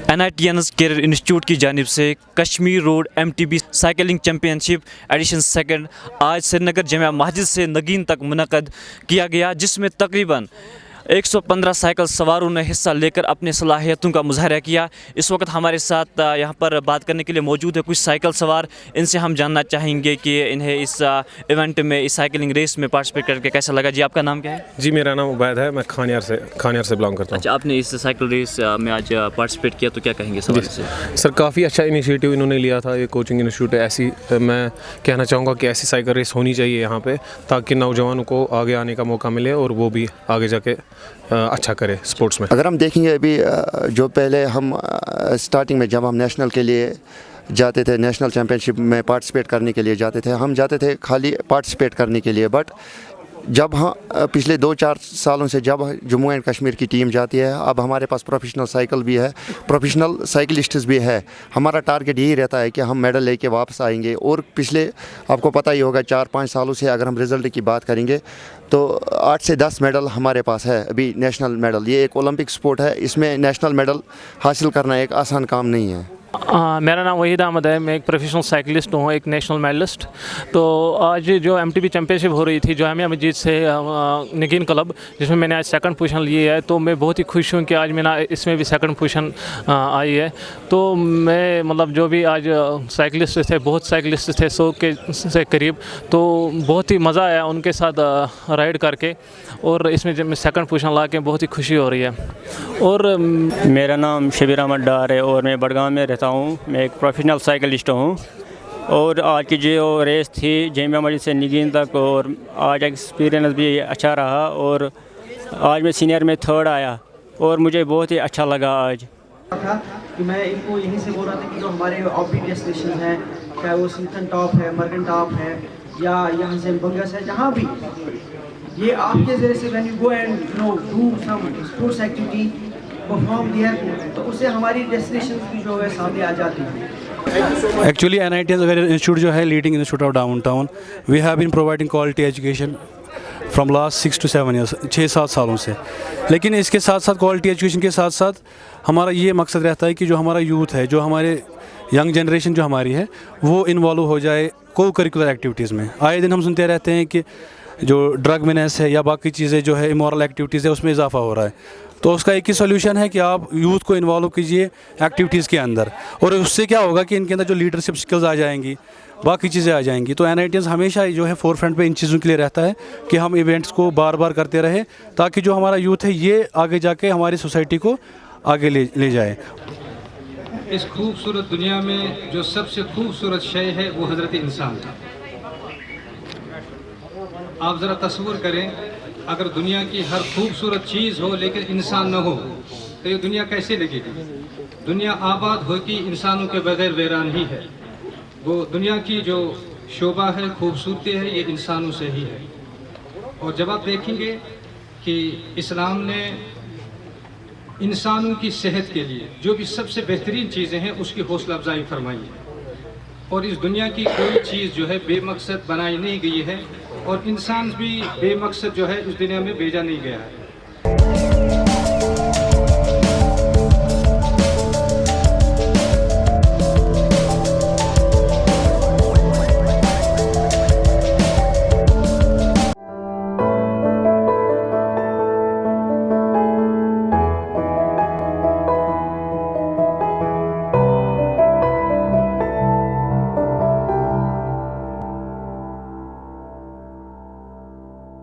NITNS career institute کی جانب سے Kashmir road MTB cycling championship edition second آج سری نگر جامع مسجد سے نگین تک منعقد کیا گیا، جس میں تقریباً 115 سائیکل سواروں نے حصہ لے کر اپنے صلاحیتوں کا مظاہرہ کیا۔ اس وقت ہمارے ساتھ یہاں پر بات کرنے کے لیے موجود ہے کچھ سائیکل سوار، ان سے ہم جاننا چاہیں گے کہ انہیں اس ایونٹ میں، اس سائیکلنگ ریس میں پارٹیسپیٹ کر کے کیسا لگا۔ جی آپ کا نام کیا ہے؟ جی میرا نام عبید ہے، میں کھانیار سے بلانگ کرتا ہوں۔ اچھا، آپ نے اس سائیکل ریس میں آج پارٹیسپیٹ کیا تو کیا کہیں گے اس حوالے سے؟ سر کافی اچھا انیشیٹو انہوں نے لیا تھا، یہ کوچنگ انسٹیٹیوٹ ہے، ایسی میں کہنا چاہوں گا کہ ایسی سائیکل ریس ہونی چاہیے یہاں پہ، تاکہ نوجوانوں کو آگے آنے کا موقع ملے اور وہ بھی آگے جا کے اچھا کرے اسپورٹس میں۔ اگر ہم دیکھیں گے ابھی جو پہلے ہم اسٹارٹنگ میں جب ہم نیشنل کے لیے جاتے تھے، نیشنل چیمپئن شپ میں پارٹیسپیٹ کرنے کے لیے جاتے تھے، ہم جاتے تھے خالی پارٹیسپیٹ کرنے کے لیے، بٹ جب پچھلے 2-4 سالوں سے جب جموں اینڈ کشمیر کی ٹیم جاتی ہے، اب ہمارے پاس پروفیشنل سائیکل بھی ہے، پروفیشنل سائیکلسٹس بھی ہے، ہمارا ٹارگیٹ یہی رہتا ہے کہ ہم میڈل لے کے واپس آئیں گے۔ اور پچھلے آپ کو پتہ ہی ہوگا 4-5 سالوں سے اگر ہم رزلٹ کی بات کریں گے تو 8 سے 10 میڈل ہمارے پاس ہے ابھی نیشنل میڈل۔ یہ ایک اولمپک سپورٹ ہے، اس میں نیشنل میڈل حاصل کرنا ایک آسان کام نہیں ہے۔ میرا نام وحید احمد ہے، میں ایک پروفیشنل سائیکلسٹ ہوں، ایک نیشنل میڈلسٹ۔ تو آج جو MTB چیمپئن شپ ہو رہی تھی جامعہ مسجد سے نگین کلب، جس میں نے آج سیکنڈ پوزیشن لی ہے، تو میں بہت ہی خوش ہوں کہ آج میں اس میں بھی سیکنڈ پوزیشن آئی ہے۔ تو میں مطلب جو بھی آج سائیکلسٹ تھے، بہت سائیکلسٹ تھے 100 کے سے قریب، تو بہت ہی مزہ آیا ان کے ساتھ رائڈ کر کے، اور اس میں جب میں سیکنڈ پوزیشن لا کے بہت ہی خوشی ہو رہی ہے۔ اور میرا نام شبیر احمد ڈار ہے اور میں بڑگام میں رہتا ہوں، میں ایک پروفیشنل سائیکلسٹ ہوں۔ اور آج کی جو ریس تھی جامعہ مسجد سے نگین تک، اور آج ایکسپیرینس بھی اچھا رہا، اور آج میں سینئر میں 3rd آیا اور مجھے بہت ہی اچھا لگا آج۔ تھا کہ میں ان کو یہیں سے بول رہا تھا کہ جو ہمارے آف بیٹ ڈیسٹینیشن ہیں، چاہے وہ سیتھن ٹاپ ہے، مرگن ٹاپ ہے، یا یہاں سے بنگس ہے، جہاں بھی یہ آپ کے ذریعے سے when you go and do some sports activity perform there, تو اس سے ہماری ڈیسٹینیشن بھی جو ہے سامنے آ جاتی ہے۔ ایکچولی NITNS انسٹیٹیوٹ جو ہے leading institute of downtown, we have been providing quality education from last 6 to 7 years, 6-7 سالوں سے۔ لیکن اس کے ساتھ ساتھ کوالٹی ایجوکیشن کے ساتھ ساتھ ہمارا یہ مقصد رہتا ہے کہ جو ہمارا یوتھ ہے، جو ہمارے ینگ جنریشن جو ہماری ہے، وہ انوالو ہو جائے کو کریکولر ایکٹیویٹیز میں۔ آئے دن ہم سنتے رہتے ہیں کہ جو ڈرگ مینس ہے یا باقی چیزیں جو ہے امورل ایکٹیویٹیز ہے، اس میں اضافہ ہو رہا ہے۔ تو اس کا ایک ہی سولیوشن ہے کہ آپ یوتھ کو انوالو کیجئے ایکٹیویٹیز کے اندر، اور اس سے کیا ہوگا کہ ان کے اندر جو لیڈرشپ سکلز آ جائیں گی، باقی چیزیں آ جائیں گی۔ تو NITNS ہمیشہ جو ہے فور فرنٹ پہ ان چیزوں کے لیے رہتا ہے کہ ہم ایونٹس کو بار بار کرتے رہے، تاکہ جو ہمارا یوتھ ہے یہ آگے جا کے ہماری سوسائٹی کو آگے لے جائے۔ اس خوبصورت دنیا میں جو سب سے خوبصورت شے ہے وہ حضرت انسان ہے۔ آپ ذرا تصور کریں، اگر دنیا کی ہر خوبصورت چیز ہو لیکن انسان نہ ہو تو یہ دنیا کیسے لگے گی؟ دنیا آباد ہوتی انسانوں کے بغیر ویران ہی ہے۔ وہ دنیا کی جو شوبہ ہے، خوبصورتی ہے، یہ انسانوں سے ہی ہے۔ اور جب آپ دیکھیں گے کہ اسلام نے انسانوں کی صحت کے لیے جو بھی سب سے بہترین چیزیں ہیں اس کی حوصلہ افزائی فرمائی ہے، اور اس دنیا کی کوئی چیز جو ہے بے مقصد بنائی نہیں گئی ہے، اور انسان بھی بے مقصد جو ہے اس دنیا میں بھیجا نہیں گیا ہے۔